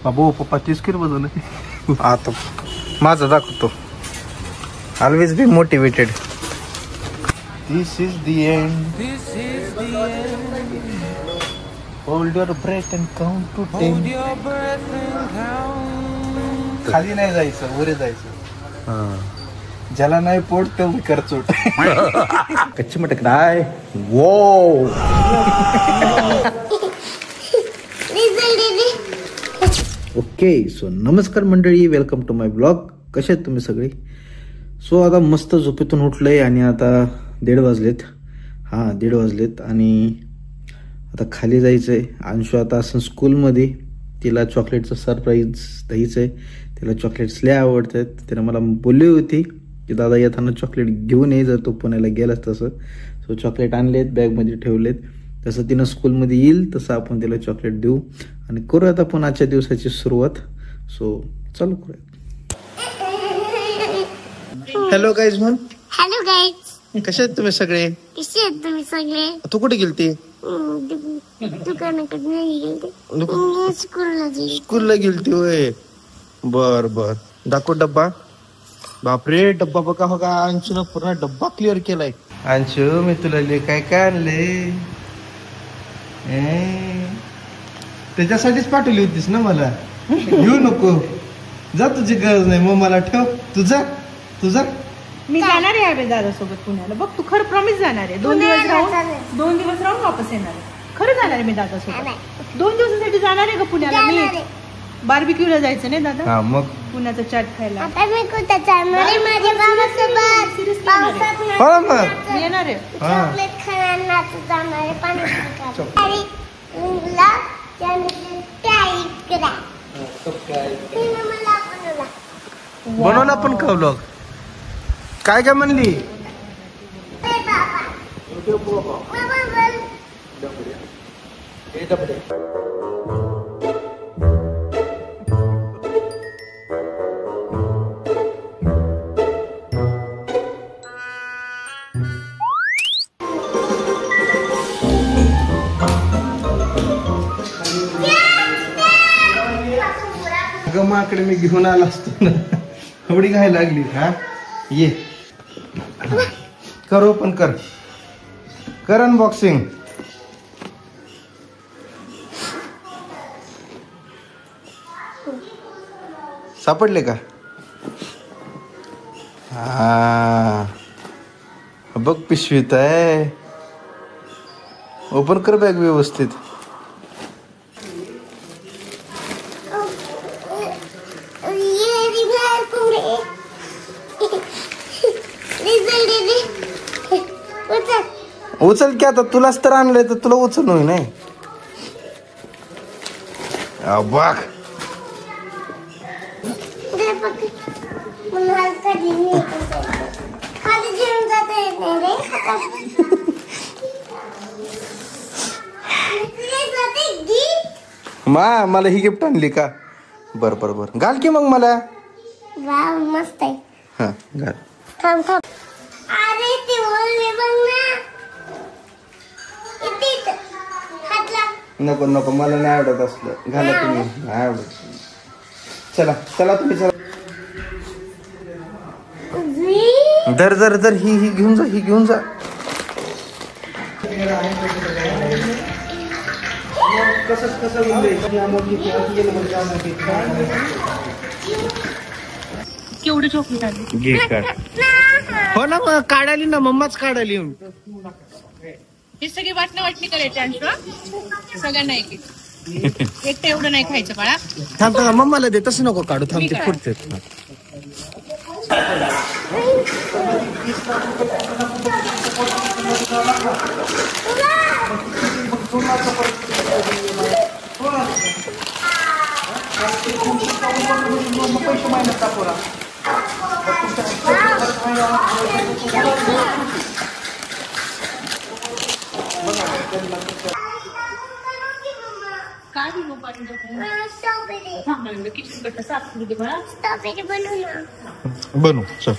बाबू पप्पा 30 किलो वजन आहे. आता माझं दाखवतो. Always be motivated. This is the end. Hold your breath and count to 10. खाली नाही जायचं, वर जायचं. ज्याला नाही पोट ते करचोट. कच्ची मटक नाही. वो ओके. सो नमस्कार मंडळी, वेलकम टू माय ब्लॉग. कसे आहेत तुम्ही सगळे? सो आता मस्त झोपेतून उठलंय आणि आता 1:30 वाजलेत. 1:30 वाजलेत आणि आता खाली जायचंय. अंशू आता असं स्कूलमध्ये, तिला चॉकलेटचं सरप्राईज द्यायचंय. तिला चॉकलेट्स लय आवडतात. तिला मला बोलली होती की दादा येताना चॉकलेट घेऊन ये, जर तो पुण्याला गेलास तसं. सो चॉकलेट आणलेत, बॅगमध्ये ठेवलेत. तसं तिनं स्कूलमध्ये येईल तसं आपण तिला चॉकलेट देऊ आणि करूयात आपण आजच्या दिवसाची सुरुवात. सो चालू करूयात. हॅलो गाईज म्हण. हॅलो गाईज, कसे आहेत तुम्ही सगळे? कसे आहेत तुम्ही सगळे? तू कुठे गेलती? दुकानाकडे नाही गेलते, स्कूलला गेलती होय. बर बर, दाखव डब्बा. बापरे, डब्बा बघा बघा. अंशून पूर्ण डब्बा क्लिअर केलाय. अंशू, मी तुला काय काय आणले? त्याच्यासाठीच पाठवली होतीस ना मला. घेऊ नको, जा, तुझी गरज नाही. मग मला ठेव. तुझा मी जाणार आहे अरे दादा सोबत पुण्याला. बघ तू खरं प्रॉमिस जाणार आहे. 2 दिवस राहून वापस येणार आहे. खरं जाणार आहे मी दादा सोबत. 2 दिवसासाठी जाणार आहे का पुण्याला? मी बार्बिक्यूला जायचं नाही दादा? हा, मग पुण्याचं चाट खायला. आता मी कुठे जाणार आहे? माझ्या बाबासोबत मी येणार आहे. चॉकलेट खायला जाणार आहे. पाणी बनवला पण का व्लॉग? काय काय म्हणली? गमाकडे मी घेऊन आला असतो ना. एवढी घाय लागली. ये करो पण कर अनबॉक्सिंग. सापडले का? बघ पिशवीत आहे. ओपन कर बॅग व्यवस्थित. उचल की, आता तुलाच तर आणलंय तर तुला उचल होई नाही. बघ मला ही गिफ्ट आणली का? बर बर बर, घाल की मग मला. मस्त आहे. हा घाल. थांब. अरे ते ओले बघ ना. नको नको, मला नाही आवडत असलं. घाला तुम्ही, नाही आवडत. चला चला तुम्ही चला. दर दर दर ही घेऊन जा, ही घेऊन जा. केवढे चॉकलेट आले? घे काढ. हो ना, मग काढाली ना, मम्माच काढाली. हे सगळी वाटणी करायची अंशू. सगळ्यांना एक एकटं एवढं नाही खायचं बाळा. थांब थांब, मम्माला दे. तसं नको काढू, थांब. ते फुटते. बनू चल.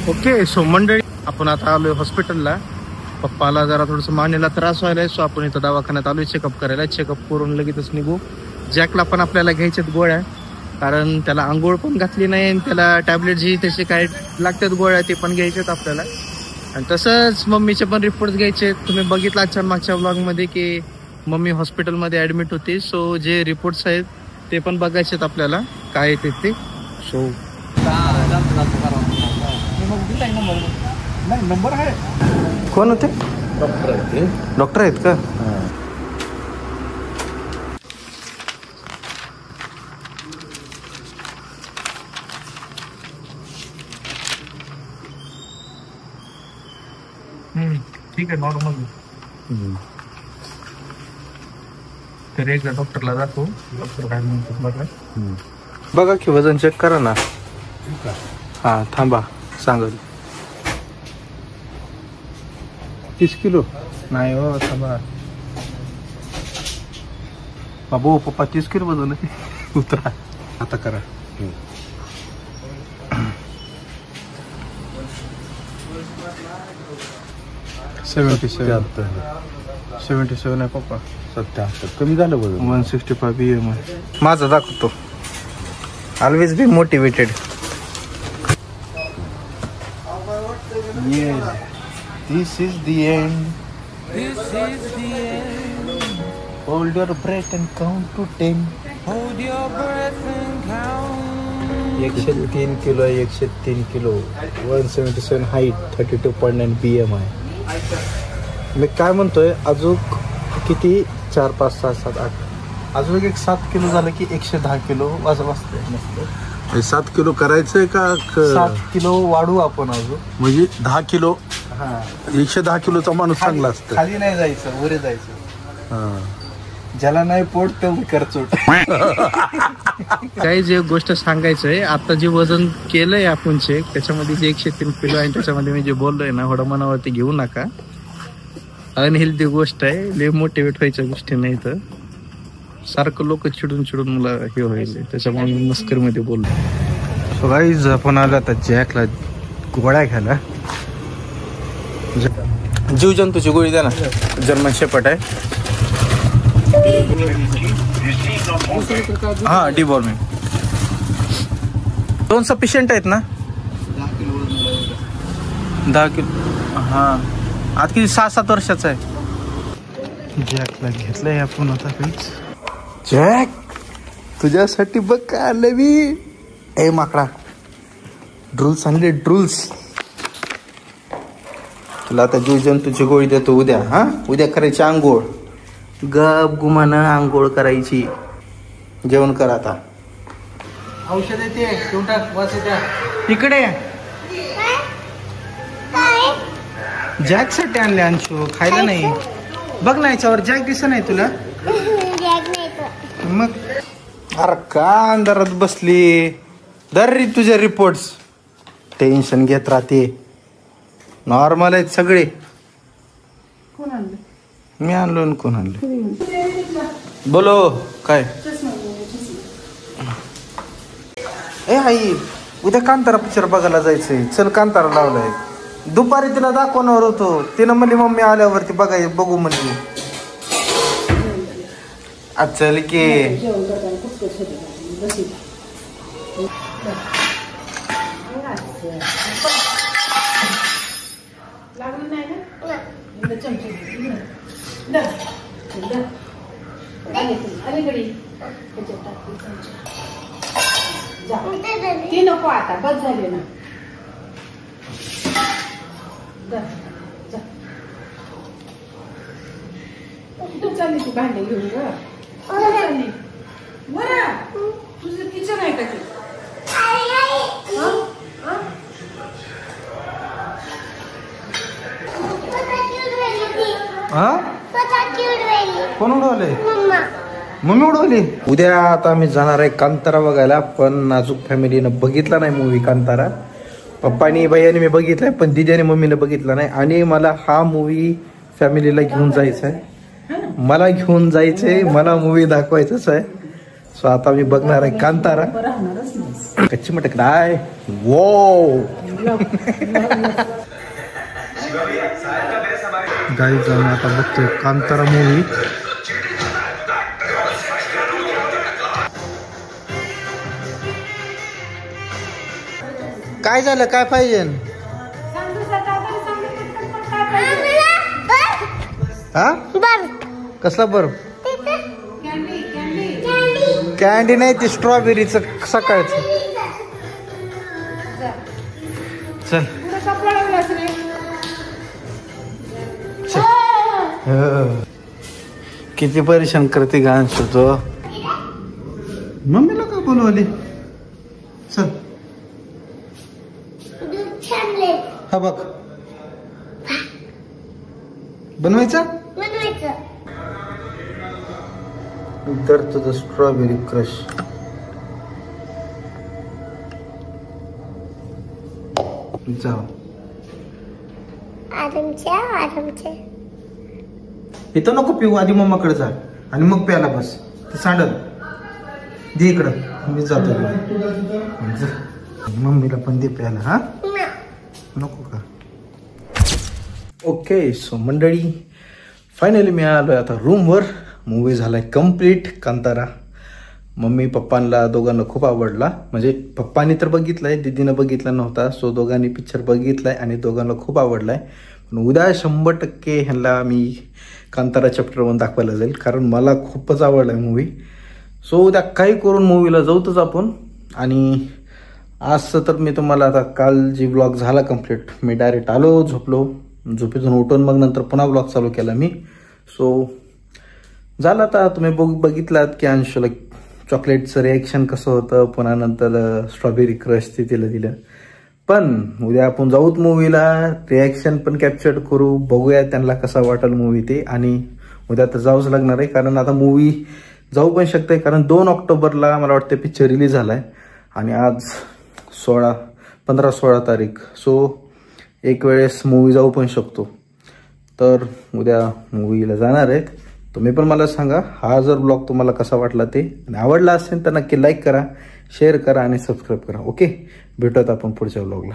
ओके. सो मंडळी, आपण आता आलोय हॉस्पिटलला. पप्पाला जरा थोडस मानेला त्रास व्हायलाय. सो आपण इथं दवाखान्यात आलोय चेकअप करायला. चेकअप करून लगेचच निघू. जॅकला पण आपल्याला घ्यायच्यात गोळ्या, कारण त्याला आंघोळ पण घातली नाही आणि त्याला टॅबलेट जी त्याचे काय लागतात गोळ्या ते पण घ्यायच्यात आपल्याला. आणि तसंच मम्मीचे पण रिपोर्ट घ्यायचे. तुम्ही बघितला आजच्या मागच्या ब्लॉगमध्ये की मम्मी हॉस्पिटलमध्ये ॲडमिट होती. सो जे रिपोर्ट्स आहेत ते पण बघायचेत आपल्याला काय येते ते. सो नंबर आहे. कोण होते? डॉक्टर आहे. डॉक्टर आहेत का? ठीक आहे, नॉर्मल. तर एकदा डॉक्टरला दाखव. डॉक्टर काय म्हणतात बघा. बघा की वजन चेक करा ना. हा थांबा सांगल. 30 किलो नाही हो, थांबा. बाबू पप्पा 30 किलो वजन आहे. उतरा आता करा. 77 आहे पप्पा. 77 कमी झालं वजन. 165 BMI. माझं दाखवतो. Always be motivated. This is the end. Hold your breath and count to 10. 103 kilo 103 kilo 177 height 32.9 BMI. मी काय म्हणतोय अजून किती 4 5 6 7 8 अजून एक 7 किलो झालं की 110 किलो वजन असते. मस्त 7 किलो करायचंय का? 7 किलो वाढू आपण अजून. म्हणजे 10 किलो. हा 110 किलोचा माणूस चांगला असतं. खाली नाही जायचं, वर जायचं. ज्याला नाही पोट तो करचोट. काही जे गोष्ट सांगायचंय, आता जे वजन केलंय आपण चेक त्याच्यामध्ये जे 103 किलो आहे त्याच्यामध्ये मी जे बोललोय ना थोडं मनावरती घेऊ नका. अनहेल्दी गोष्ट आहे, लय मोटिवेट व्हायच्या गोष्टी नाही. तर सारखं लोक चिडून मला हे होईल, त्याच्यामुळे मी मस्करीमध्ये बोललो. सो गाईज आपण आलो आता जॅकला गोळ्या घ्यायला. जीवजंतूची गोळी द्या ना. जर्मन शेपर्ड आहे. हा डिवॉर्मिंग 2 सफिशियंट आहेत ना. 10 किलो. हा आता किती 6-7 वर्षाचा आहे. जॅकला घेतलंय आपण आता. काहीच जॅक तुझ्यासाठी बघ काय आलं मी. ए माकडा ड्रुल्स आणले. ड्रुल्स तुला आता जीवजंतूची गोळी देतो उद्या. हा उद्या करायची आंघोळ. गप गुमानं आंघोळ करायची. जेवण कर आता. औषध येते इकडे जॅक साठी आणले अंशू. खायला नाही. बघ ना याच्यावर जॅक दिसत नाही तुला. मग अरे का अंधारात बसली. दर रे तुझे रिपोर्ट्स. टेन्शन घेत राहते. नॉर्मल आहेत सगळे. कोण आणलं? मी आणलो आणि कोण आणलं. बोलो काय. ए आई उद्या कांतारा पिक्चर बघायला जायचंय. चल कांतारा लावलाय. दुपारी तिला दाखवणार होतो. तिनं म्हणली मम्मी आल्यावरती बघू म्हणली. आज चल की. लागलं नाही ना. चमचे अलीकडे ती नको आता. बस झाले ना. कुठं चालली तू भांडे घेऊन ग. तुझं किचन आहे का ते. कोण उडवले. मम्मी उडवली. उद्या आता आम्ही जाणार आहे कांतारा बघायला. पण नाजूक फॅमिलीनं बघितला नाही मूवी कांतारा. पप्पानी भैयाने मी बघितलाय पण दिद्याने मम्मीने बघितला नाही. आणि मला हा मूवी फॅमिलीला घेऊन जायचा आहे. मला घेऊन जायचंय. मला मूवी दाखवायचाच आहे. सो आता मी बघणार आहे कांतारा. कच्ची मटक काय वो गाईज. आता बघतोय कांतारा मूवी. काय झालं, काय पाहिजे? हा कसला बर्फ? कॅन्डी नाही, ती स्ट्रॉबेरीचं सकाळचं. चल किती परेशान करते घाण शोधतो. मम्मीला का बोलवली? चल हा बघ बनवायचा तर तुझं स्ट्रॉबेरी क्रश. जाऊ इथं नको पिऊ, आधी मम्माकडे जा आणि मग प्याला बस. ते सांडल दे इकडं, मी जातो. मम्मीला पण दे प्यायला. हा नको का? ओके सो मंडळी, फायनली मी आलोय आता रूमवर. मूवी झालाय कम्प्लीट कांतारा. मम्मी पप्पांना दोघांना खूप आवडला. म्हणजे पप्पांनी तर बघितलाय, दीदीनं बघितला नव्हता. सो दोघांनी पिक्चर बघितलाय आणि दोघांना खूप आवडलाय. पण उद्या 100% ह्यांना मी कांतारा चॅप्टर 1 दाखवायला जाईल, कारण मला खूपच आवडलाय मूवी. सो उद्या काही करून मूवीला जाऊतच आपण. आणि आजचं तर मी तुम्हाला आता काल जी ब्लॉग झाला कम्प्लीट, मी डायरेक्ट आलो, झोपलो, झोपेतून उठून मग नंतर पुन्हा ब्लॉग चालू केला मी. सो झालं. आता तुम्ही बघितलात की अंशूला चॉकलेटचं रिॲक्शन कसं होतं, पुन्हा नंतर स्ट्रॉबेरी क्रश तिला दिलं. पण उद्या आपण जाऊत मूवीला, रिॲक्शन पण कॅप्चर करू, बघूया त्यांना कसा वाटेल मूवी ते. आणि उद्या तर जाऊच लागणार आहे, कारण आता मूवी जाऊ पण शकते, कारण 2 ऑक्टोबरला मला वाटतं पिक्चर रिलीज झालाय आणि आज 15-16 तारीख. सो एक वेळेस मूवी जाऊ पण शकतो. तर उद्या मूवीला जाणार आहेत. तुम्ही पण मला सांगा हा जर ब्लॉग तुम्हाला कसा वाटला ते, आणि आवडला असेल तर नक्की लाईक करा, शेअर करा आणि सबस्क्राईब करा. ओके, भेटूयात आपण पुढच्या ब्लॉगला.